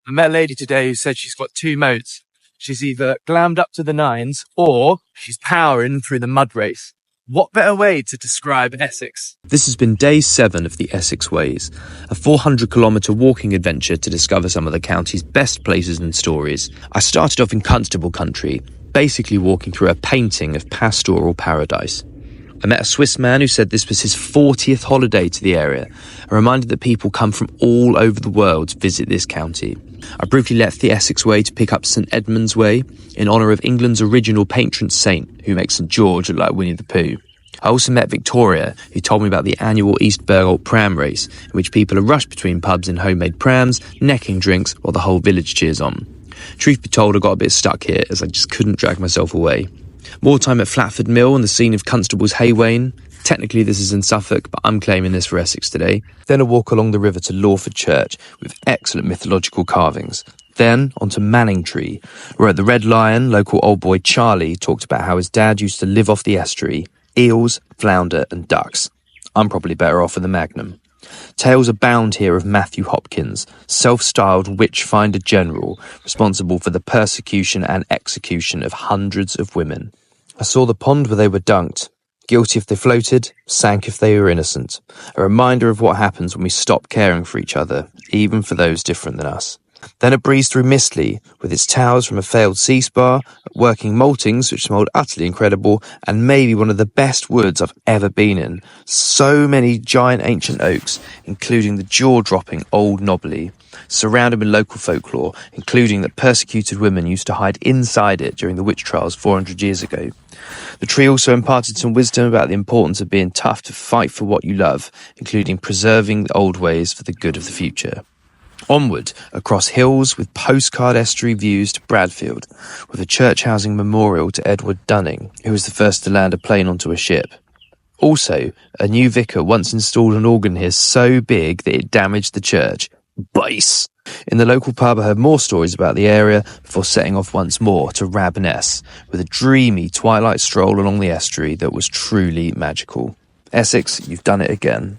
I met a lady today who said she's got two modes. She's either glammed up to the nines or she's powering through the mud race. What better way to describe Essex? This has been day 7 of the Essex Ways, a 400-kilometre walking adventure to discover some of the county's best places and stories. I started off in Constable country, basically walking through a painting of pastoral paradise. I met a Swiss man who said this was his 40th holiday to the area, a reminder that people come from all over the world to visit this county. I briefly left the Essex Way to pick up St Edmund's Way in honour of England's original patron saint who makes St George look like Winnie the Pooh. I also met Victoria, who told me about the annual East Bergholt pram race, in which people are rushed between pubs in homemade prams, necking drinks while the whole village cheers on. Truth be told, I got a bit stuck here as I just couldn't drag myself away. More time at Flatford Mill and the scene of Constable's hay wain. Technically this is in Suffolk, but I'm claiming this for Essex today. Then a walk along the river to Lawford Church with excellent mythological carvings. Then on to Manningtree, where at the Red Lion, local old boy Charlie talked about how his dad used to live off the estuary. Eels, flounder and ducks. I'm probably better off with the Magnum. Tales abound here of Matthew Hopkins, self-styled witch-finder general, responsible for the persecution and execution of hundreds of women. I saw the pond where they were dunked. Guilty if they floated, sank if they were innocent. A reminder of what happens when we stop caring for each other, even for those different than us. Then a breeze through Mistley, with its towers from a failed sea spa, working maltings which smelled utterly incredible, and maybe one of the best woods I've ever been in. So many giant ancient oaks, including the jaw-dropping Old Knobbly, surrounded with local folklore, including that persecuted women used to hide inside it during the witch trials 400 years ago. The tree also imparted some wisdom about the importance of being tough to fight for what you love, including preserving the old ways for the good of the future. Onward, across hills with postcard estuary views to Bradfield, with a church housing memorial to Edward Dunning, who was the first to land a plane onto a ship. Also, a new vicar once installed an organ here so big that it damaged the church. Bass! In the local pub I heard more stories about the area before setting off once more to Rabness, with a dreamy twilight stroll along the estuary that was truly magical. Essex, you've done it again.